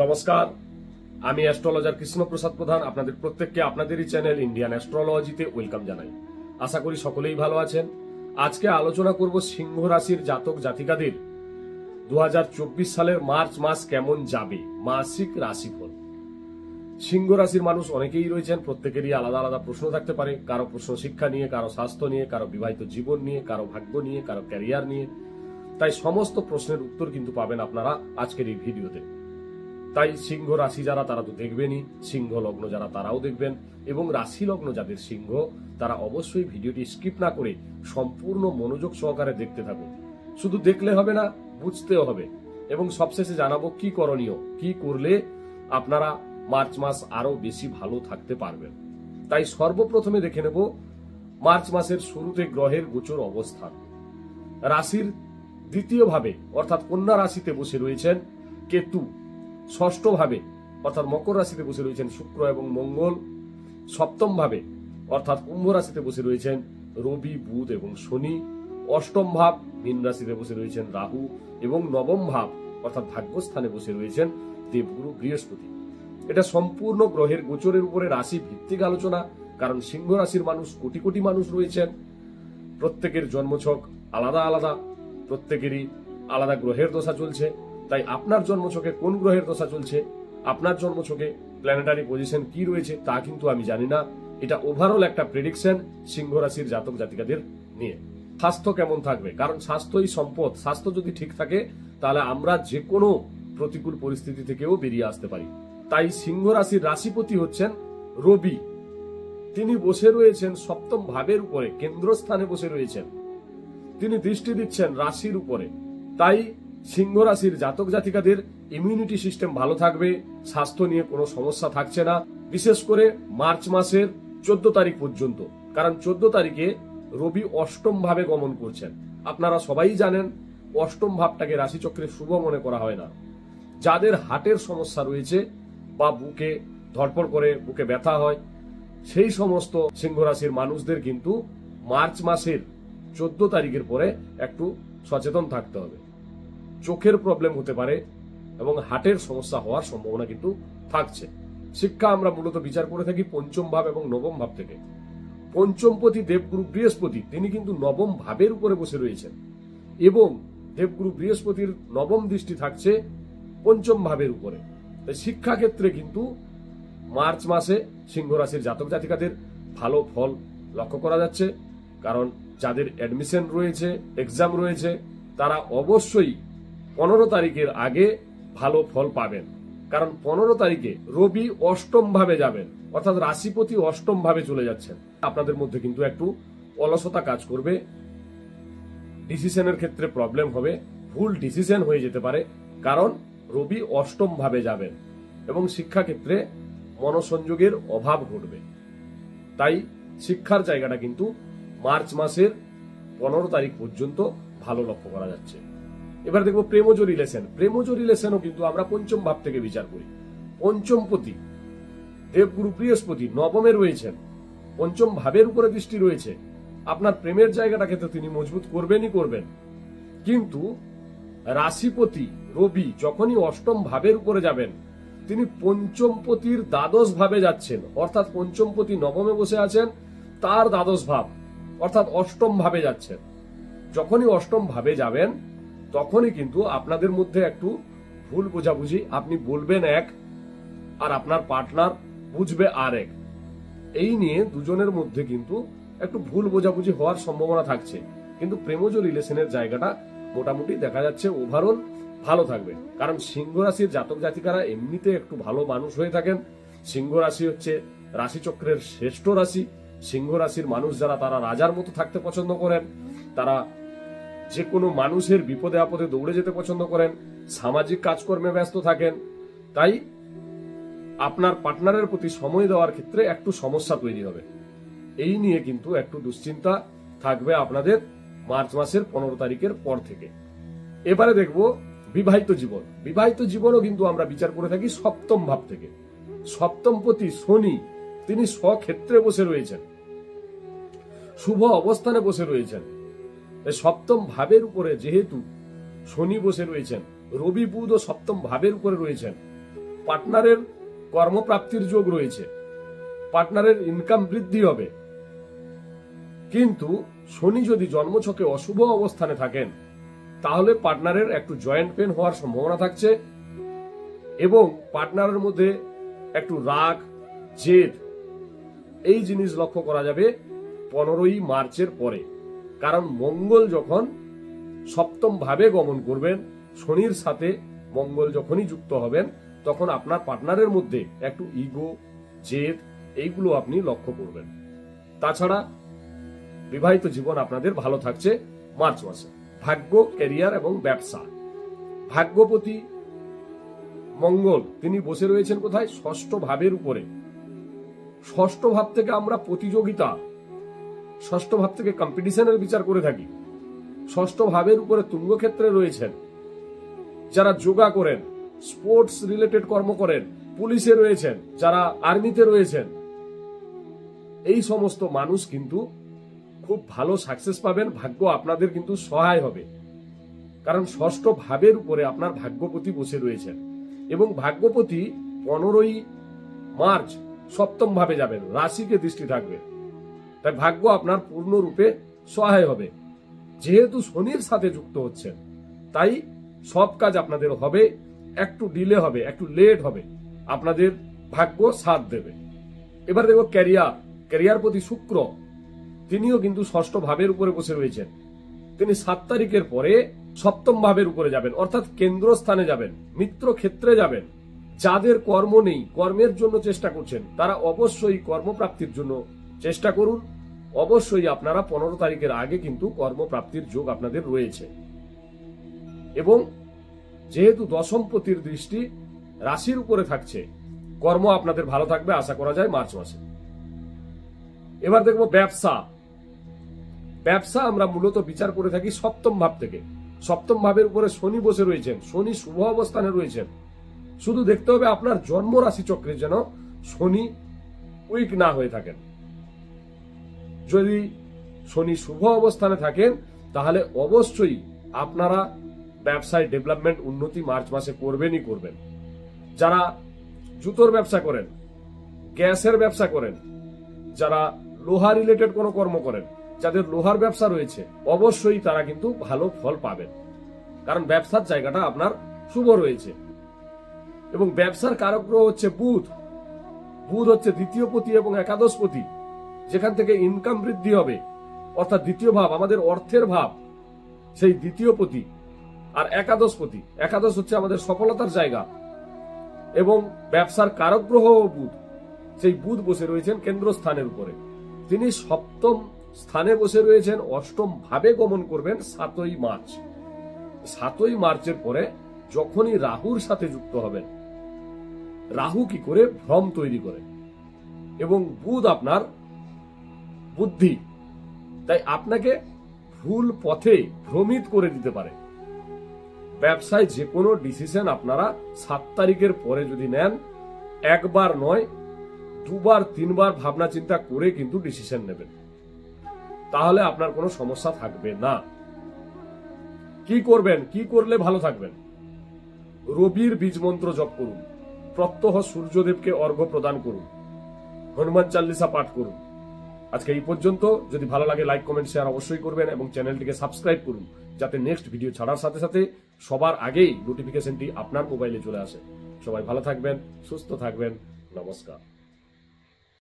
নমস্কার, আমি অ্যাস্ট্রোলজার কৃষ্ণপ্রসাদ প্রধান আপনাদের প্রত্যেককে আপনাদেরই চ্যানেল ইন্ডিয়ান অ্যাস্ট্রোলজিতে ওয়েলকাম জানাই। আশা করি সকলেই ভালো আছেন। আজকে আলোচনা করব সিংহ রাশির জাতক জাতিকাদের 2024 সালের মার্চ মাস কেমন যাবে, মাসিক রাশিফল। সিংহ রাশির মানুষ অনেকেই রয়েছেন, প্রত্যেকেরই আলাদা আলাদা প্রশ্ন থাকতে পারে। কারো প্রশ্ন শিক্ষা নিয়ে, কারো স্বাস্থ্য নিয়ে, কারো বিবাহিত জীবন নিয়ে, কারো ভাগ্য নিয়ে, কারো ক্যারিয়ার নিয়ে। তাই সমস্ত প্রশ্নের উত্তর কিন্তু পাবেন আপনারা আজকের এই ভিডিওতে। তাই সিংহ রাশি যারা তারা তো দেখবেনই, সিংহ লগ্ন যারা তারাও দেখবেন, এবং রাশি লগ্ন যাদের সিংহ তারা অবশ্যই ভিডিওটি স্কিপ না করে সম্পূর্ণ মনোযোগ সহকারে দেখতে থাকুন। শুধু দেখলে হবে না, বুঝতেও হবে, এবং সবশেষে জানাবো কি করণীয়, কি করলে আপনারা মার্চ মাস আরো বেশি ভালো থাকতে পারবেন। তাই সর্বপ্রথমে দেখে নেব মার্চ মাসের শুরুতে গ্রহের গোচর অবস্থান। রাশির দ্বিতীয় ভাবে অর্থাৎ কন্যা রাশিতে বসে রয়েছেন কেতু, ষষ্ঠ ভাবে অর্থাৎ মকর রাশিতে বসে রয়েছেন শুক্র এবং মঙ্গল, সপ্তম ভাবে অর্থাৎ কুম্ভ রাশিতে বসে রয়েছেন রবি, বুধ এবং শনি, অষ্টম ভাব মীন রাশিতে বসে রয়েছেন রাহু, এবং নবম ভাব অর্থাৎ ভাগ্যস্থানে বসে রয়েছেন দেবগুরু বৃহস্পতি। এটা সম্পূর্ণ গ্রহের গোচরের উপরে রাশি ভিত্তিক আলোচনা, কারণ সিংহ রাশির মানুষ কোটি কোটি মানুষ রয়েছেন, প্রত্যেকের জন্মছক আলাদা আলাদা, প্রত্যেকেরই আলাদা গ্রহের দশা চলছে। তাই আপনার জন্মছকে কোন গ্রহের দশা চলছে, আপনার জন্মছকে প্ল্যানেটারি পজিশন কি রয়েছে তা কিন্তু আমি জানি না। এটা ওভারঅল একটা প্রেডিকশন সিংহ রাশির জাতক জাতিকাদের নিয়ে। স্বাস্থ্য কেমন থাকবে, কারণ স্বাস্থ্যই সম্পদ। স্বাস্থ্য যদি ঠিক থাকে তাহলে আমরা যে কোনো প্রতিকূল পরিস্থিতি থেকেও বেরিয়ে আসতে পারি। তাই সিংহ রাশির রাশিপতি হচ্ছেন রবি। তিনি বসে রয়েছেন সপ্তম ভাবের উপরে, কেন্দ্রস্থানে বসে রয়েছেন। তিনি দৃষ্টি দিচ্ছেন রাশির উপরে। তাই সিংহ রাশির জাতক জাতিকাদের ইমিউনিটি সিস্টেম ভালো থাকবে, স্বাস্থ্য নিয়ে কোনো সমস্যা থাকছে না, বিশেষ করে মার্চ মাসের 14 তারিখ পর্যন্ত। কারণ 14 তারিখে রবি অষ্টম ভাবে গমন করছেন। আপনারা সবাই জানেন অষ্টম ভাবটাকে রাশিচক্রে শুভ মনে করা হয় না। যাদের হার্টের সমস্যা রয়েছে বা বুকে ধড়ফড় করে, বুকে ব্যথা হয়, সেই সমস্ত সিংহ রাশির মানুষদের কিন্তু মার্চ মাসের 14 তারিখের পরে একটু সচেতন থাকতে হবে। চোখের প্রবলেম হতে পারে এবং হার্টের সমস্যা হওয়ার সম্ভাবনা কিন্তু থাকছে। শিক্ষা আমরা মূলত বিচার করে থাকি পঞ্চম ভাব এবং নবম ভাব থেকে। পঞ্চমপতি দেবগুরু বৃহস্পতি তিনি কিন্তু নবম ভাবের উপরে বসে রয়েছেন, এবং দেবগুরু বৃহস্পতির নবম দৃষ্টি থাকছে পঞ্চম ভাবের উপরে। তাই শিক্ষা ক্ষেত্রে কিন্তু মার্চ মাসে সিংহ রাশির জাতক জাতিকাদের ভালো ফল লক্ষ্য করা যাচ্ছে। কারণ যাদের অ্যাডমিশন রয়েছে, এক্সাম রয়েছে, তারা অবশ্যই 15 তারিখের আগে ভালো ফল পাবেন। কারণ 15 তারিখে রবি অষ্টম ভাবে যাবেন, অর্থাৎ রাশিপতি অষ্টম ভাবে চলে যাচ্ছেন। আপনাদের মধ্যে কিন্তু একটু অলসতা কাজ করবে, ডিসিশনের ক্ষেত্রে প্রবলেম হবে, ভুল ডিসিশন হয়ে যেতে পারে, কারণ রবি অষ্টম ভাবে যাবেন, এবং শিক্ষাক্ষেত্রে মনোসংযোগের অভাব ঘটবে। তাই শিক্ষার জায়গাটা কিন্তু মার্চ মাসের 15 তারিখ পর্যন্ত ভালো লক্ষ্য করা যাচ্ছে। এবার দেখবো প্রেমজ রিলেশন। প্রেমজ রিলেশনও কিন্তু আমরা পঞ্চম ভাব থেকে বিচার করি। পঞ্চমপতি দেবগুরু বৃহস্পতি নবমে রয়েছেন, পঞ্চম ভাবের উপরে দৃষ্টি রয়েছে। আপনার প্রেমের জায়গাটাকে তো তিনি মজবুত করবেনই করবেন, কিন্তু রাশিপতি রবি যখনই অষ্টম ভাবের উপরে যাবেন, তিনি পঞ্চমপতির দ্বাদশ ভাবে যাচ্ছেন। অর্থাৎ পঞ্চমপতি নবমে বসে আছেন, তার দ্বাদশ ভাব অর্থাৎ অষ্টম ভাবে যাচ্ছেন। যখনই অষ্টম ভাবে যাবেন তখনই কিন্তু আপনাদের মধ্যে একটু ভুল বোঝাবুঝি, আপনি বলবেন এক আর আপনার পার্টনার বুঝবে আর এক, এই নিয়ে দুজনের মধ্যে কিন্তু একটু ভুল বোঝাবুঝি হওয়ার সম্ভাবনা থাকছে। কিন্তু প্রেমজ রিলেশনের জায়গাটা মোটামুটি দেখা যাচ্ছে ওভারঅল ভালো থাকবে। কারণ সিংহ রাশির জাতক জাতিকারা এমনিতে একটু ভালো মানুষ হয়ে থাকেন। সিংহ রাশি হচ্ছে রাশিচক্রের শ্রেষ্ঠ রাশি। সিংহ রাশির মানুষ যারা তারা রাজার মতো থাকতে পছন্দ করেন, তারা যে কোনো মানুষের বিপদে আপদে দৌড়ে যেতে পছন্দ করেন, সামাজিক কাজকর্মে ব্যস্ত থাকেন। তাই আপনার পার্টনারের প্রতি সময় দেওয়ার ক্ষেত্রে একটু সমস্যা তৈরি হবে। এই নিয়ে কিন্তু একটু দুশ্চিন্তা থাকবে আপনাদের মার্চ মাসের 15 তারিখের পর থেকে। এবারে দেখব বিবাহিত জীবন। বিবাহিত জীবনও কিন্তু আমরা বিচার করে থাকি সপ্তম ভাব থেকে। সপ্তমপতি শনি তিনি স্বক্ষেত্রে বসে রয়েছেন, শুভ অবস্থানে বসে রয়েছেন। সপ্তম ভাবের উপরে যেহেতু শনি বসে রয়েছেন, রবি বুধ ও সপ্তম ভাবের উপরে রয়েছেন, পার্টনারের কর্মপ্রাপ্তির যোগ রয়েছে, পার্টনারের ইনকাম বৃদ্ধি হবে। কিন্তু শনি যদি জন্মছকে অশুভ অবস্থানে থাকেন তাহলে পার্টনারের একটু জয়েন্ট পেন হওয়ার সম্ভাবনা থাকছে এবং পার্টনারের মধ্যে একটু রাগ, জেদ এই জিনিস লক্ষ্য করা যাবে 15ই মার্চের পরে। কারণ মঙ্গল যখন সপ্তম ভাবে গমন করবেন, শনির সাথে মঙ্গল যখনই যুক্ত হবেন, তখন আপনার পার্টনারের মধ্যে একটু ইগো, জেদ এইগুলো আপনি লক্ষ্য করবেন। তাছাড়া বিবাহিত জীবন আপনাদের ভালো থাকছে মার্চ মাসে। ভাগ্য, ক্যারিয়ার এবং ব্যবসা। ভাগ্যপতি মঙ্গল তিনি বসে রয়েছেন কোথায়? ষষ্ঠ ভাবের উপরে। ষষ্ঠ ভাব থেকে আমরা প্রতিযোগিতা, ষষ্ঠ ভাব থেকে কম্পিটিশনের বিচার করে থাকি। ষষ্ঠ ভাবের উপরে তুঙ্গক্ষেত্রে রয়েছেন যারা যোগা করেন, স্পোর্টস রিলেটেড কর্ম করেন, পুলিশে রয়েছেন, যারা আর্মিতে রয়েছেন, এই সমস্ত মানুষ কিন্তু খুব ভালো সাকসেস পাবেন। ভাগ্য আপনাদের কিন্তু সহায় হবে, কারণ ষষ্ঠ ভাবের উপরে আপনার ভাগ্যপতি বসে রয়েছেন এবং ভাগ্যপতি 15ই মার্চ সপ্তম ভাবে যাবেন, রাশিকে দৃষ্টি থাকবে। তাই ভাগ্য আপনার পূর্ণরূপে সহায় হবে। যেহেতু শনির সাথে যুক্ত হচ্ছেন, তাই সব কাজ আপনাদের হবে, একটু ডিলে হবে, একটু লেট হবে, আপনাদের ভাগ্য সাথ দেবে। এবার দেখো ক্যারিয়ার। ক্যারিয়ারপতি শুক্র তিনিও কিন্তু ষষ্ঠ ভাবের উপরে বসে রয়েছেন। তিনি 7 তারিখের পরে সপ্তম ভাবের উপরে যাবেন, অর্থাৎ কেন্দ্রস্থানে যাবেন, মিত্র ক্ষেত্রে যাবেন। যাদের কর্ম নেই, কর্মের জন্য চেষ্টা করছেন, তারা অবশ্যই কর্মপ্রাপ্তির জন্য চেষ্টা করুন। অবশ্যই আপনারা 15 তারিখের আগে কিন্তু কর্মপ্রাপ্তির যোগ আপনাদের রয়েছে এবং যেহেতু দশমপতির দৃষ্টি রাশির উপরে থাকছে, কর্ম আপনাদের ভালো থাকবে আশা করা যায় মার্চ মাসে। এবার দেখবো ব্যবসা। ব্যবসা আমরা মূলত বিচার করে থাকি সপ্তম ভাব থেকে। সপ্তম ভাবের উপরে শনি বসে রয়েছেন, শনি শুভ অবস্থানে রয়েছেন। শুধু দেখতে হবে আপনার জন্ম রাশি চক্রে যেন শনি উইক না হয়ে থাকেন। যদি শনি শুভ অবস্থানে থাকেন তাহলে অবশ্যই আপনারা ব্যবসায় ডেভেলপমেন্ট, উন্নতি মার্চ মাসে করবেনই করবেন। যারা জুতোর ব্যবসা করেন, গ্যাসের ব্যবসা করেন, যারা লোহা রিলেটেড কোনো কর্ম করেন, যাদের লোহার ব্যবসা রয়েছে, অবশ্যই তারা কিন্তু ভালো ফল পাবেন, কারণ ব্যবসার জায়গাটা আপনার শুভ রয়েছে। এবং ব্যবসার কারক গ্রহ হচ্ছে বুধ। বুধ হচ্ছে দ্বিতীয়পতি এবং একাদশপতি, যেখান থেকে ইনকাম বৃদ্ধি হবে, অর্থাৎ দ্বিতীয় ভাব আমাদের অর্থের ভাব, সেই দ্বিতীয়পতি আর একাদশপতি। একাদশ হচ্ছে আমাদের সফলতার জায়গা এবং ব্যবসার কারক গ্রহ বুধ। সেই বুধ বসে রয়েছেন কেন্দ্রস্থানের উপরে। তিনি সপ্তম স্থানে বসে রয়েছেন, অষ্টম ভাবে গমন করবেন 7ই মার্চ। 7ই মার্চের পরে যখনই রাহুর সাথে যুক্ত হবেন, রাহু কি করে ভ্রম তৈরি করে এবং বুধ আপনার বুদ্ধি, তাই আপনাকে ভুল পথে ভ্রমিত করে দিতে পারে। ব্যবসায় যে কোনো ডিসিশন আপনারা 7 তারিখের পরে যদি নেন, একবার নয় 2বার 3বার ভাবনা চিন্তা করে কিন্তু ডিসিশন নেবেন, তাহলে আপনার কোনো সমস্যা থাকবে না। কি করবেন, কি করলে ভালো থাকবেন? রবির বীজ মন্ত্র জপ করুন, প্রত্যহ সূর্যদেবকে অর্ঘ্য প্রদান করুন, হনুমান চাল্লিশা পাঠ করুন। আজকে এই পর্যন্ত। যদি ভালো লাগে লাইক, কমেন্ট, শেয়ার অবশ্যই করবেন এবং চ্যানেলটিকে সাবস্ক্রাইব করুন, যাতে নেক্সট ভিডিও ছাড়ার সাথে সাথে সবার আগেই নোটিফিকেশনটি আপনার মোবাইলে চলে আসে। সবাই ভালো থাকবেন, সুস্থ থাকবেন। নমস্কার।